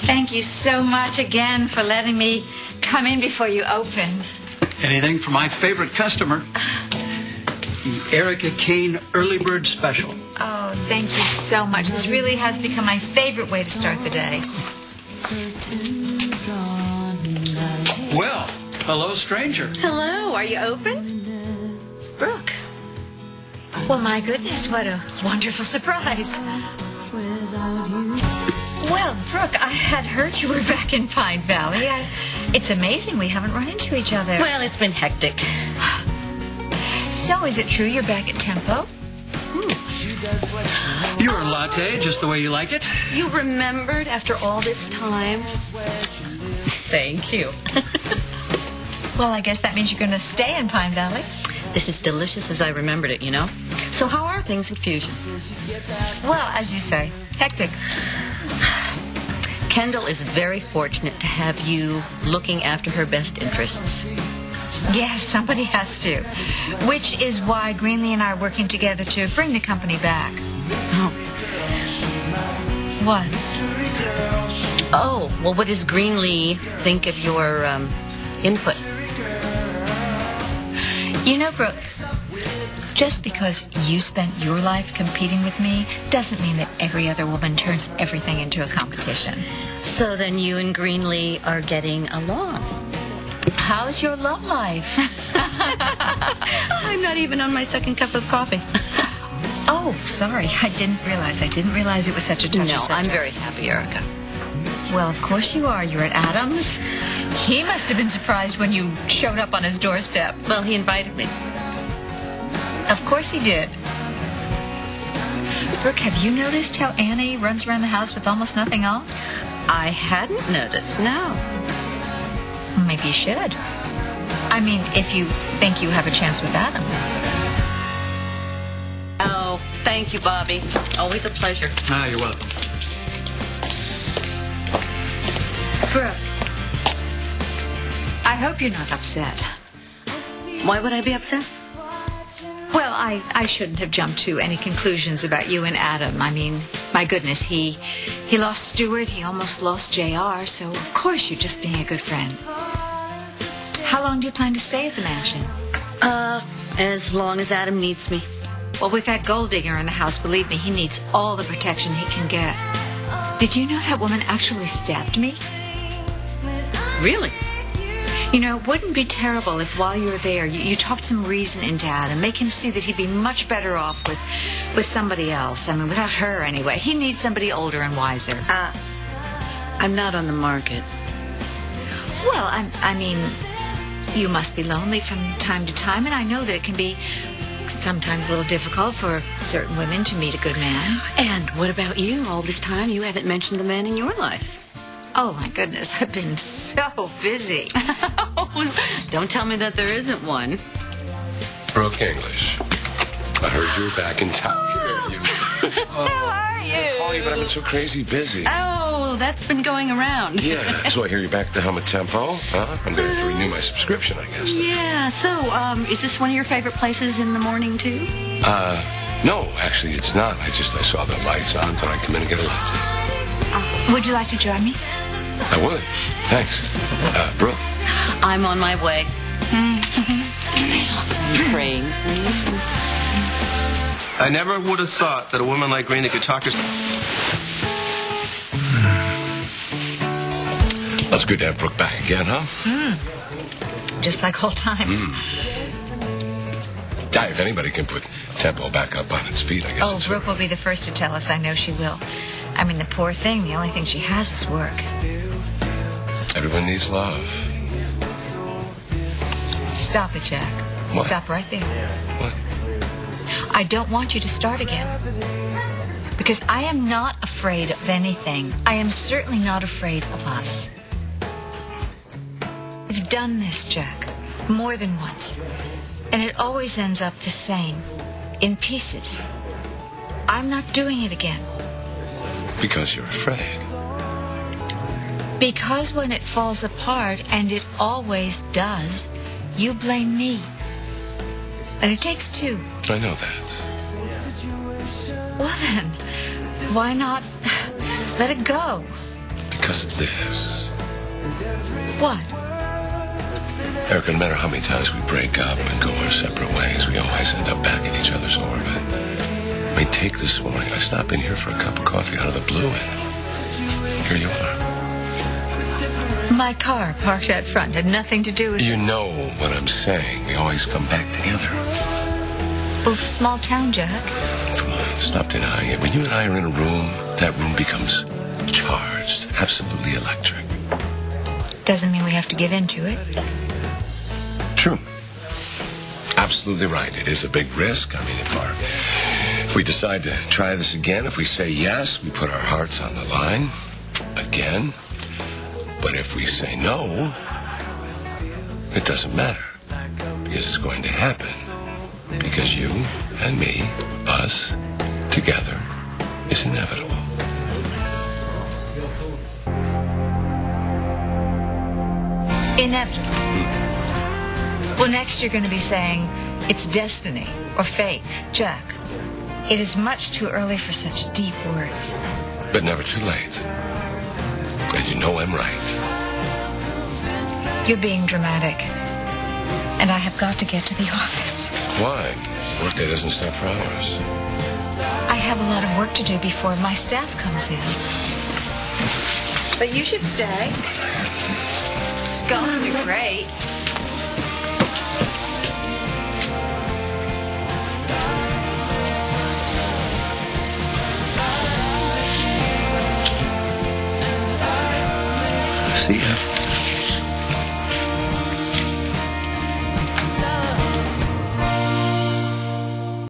Thank you so much again for letting me come in before you open. Anything for my favorite customer, the Erica Kane Early Bird Special. Oh, thank you so much. This really has become my favorite way to start the day. Well, hello, stranger. Hello, are you open? Brooke. Well, my goodness, what a wonderful surprise. Well, Brooke, I had heard you were back in Pine Valley. It's amazing we haven't run into each other. Well, it's been hectic. So, is it true you're back at Tempo? Your latte, just the way you like it. You remembered after all this time? Thank you. Well, I guess that means you're going to stay in Pine Valley. This is delicious as I remembered it, you know? So how are things in Fusion? Well, as you say, hectic. Kendall is very fortunate to have you looking after her best interests. Yes, somebody has to. Which is why Greenlee and I are working together to bring the company back. Oh. What? Oh, well, what does Greenlee think of your input? You know, Brooke, just because you spent your life competing with me doesn't mean that every other woman turns everything into a competition. So then you and Greenlee are getting along. How's your love life? I'm not even on my second cup of coffee. Oh, sorry. I didn't realize it was such a touchy No, subject. I'm very happy, Erica. Well, of course you are. You're at Adams. He must have been surprised when you showed up on his doorstep. Well, he invited me. Of course he did. Brooke, have you noticed how Annie runs around the house with almost nothing on? I hadn't noticed, no. Maybe you should. I mean, if you think you have a chance with Adam. Oh, thank you, Bobby. Always a pleasure. Ah, you're welcome. Brooke, I hope you're not upset. Why would I be upset? Well, I shouldn't have jumped to any conclusions about you and Adam. I mean, my goodness, he lost Stuart, he almost lost JR, so of course you're just being a good friend. How long do you plan to stay at the mansion? As long as Adam needs me. Well, with that gold digger in the house, believe me, he needs all the protection he can get. Did you know that woman actually stabbed me? Really? You know, it wouldn't be terrible if while you were there, you talked some reason into Adam, make him see that he'd be much better off with somebody else. I mean, without her anyway. He needs somebody older and wiser. I'm not on the market. Well, I mean, you must be lonely from time to time, and I know that it can be sometimes a little difficult for certain women to meet a good man. And what about you? All this time, you haven't mentioned the man in your life. Oh, my goodness, I've been so busy. Don't tell me that there isn't one. Brooke English. I heard you were back in town. How are you? Oh, but I've been so crazy busy. Oh, that's been going around. Yeah, so I hear you're back at the Helmet Tempo. Huh? I'm going to have to renew my subscription, I guess. Yeah, so, is this one of your favorite places in the morning, too? No, actually, it's not. I saw the lights on, thought I'd come in and get a latte. Would you like to join me? I would. Thanks. Brooke. I'm on my way. I'm praying. I never would have thought that a woman like Greenlee could talk herself. That's good to have Brooke back again, huh? Just like old times. Yeah, if anybody can put Tempo back up on its feet, I guess Oh, it's Brooke will be the first to tell us. I know she will. I mean, the poor thing, the only thing she has is work. Everyone needs love. Stop it, Jack. What? Stop right there. What? I don't want you to start again. Because I am not afraid of anything. I am certainly not afraid of us. We've done this, Jack, more than once. And it always ends up the same, in pieces. I'm not doing it again. Because you're afraid. Because when it falls apart, and it always does, you blame me. And it takes two. I know that. Well then, why not let it go? because of this. What? Erica, no matter how many times we break up and go our separate ways, we always end up back in each other's orbit. I mean, take this morning. I stopped in here for a cup of coffee out of the blue, and here you are. My car parked out front had nothing to do with You know what I'm saying. We always come back together. Well, small town, Jack. Come on, stop denying it. When you and I are in a room, that room becomes charged, absolutely electric. Doesn't mean we have to give in to it. True. Absolutely right. It is a big risk. I mean, if we decide to try this again, if we say yes, we put our hearts on the line again. But if we say no, it doesn't matter. Because it's going to happen. Because you and me, us, together, is inevitable. Inevitable. Well, next you're going to be saying it's destiny or fate. Jack, it is much too early for such deep words. But never too late. And you know I'm right. You're being dramatic. And I have got to get to the office. Why? Workday doesn't start for hours. I have a lot of work to do before my staff comes in. But you should stay. Scones are great. See ya.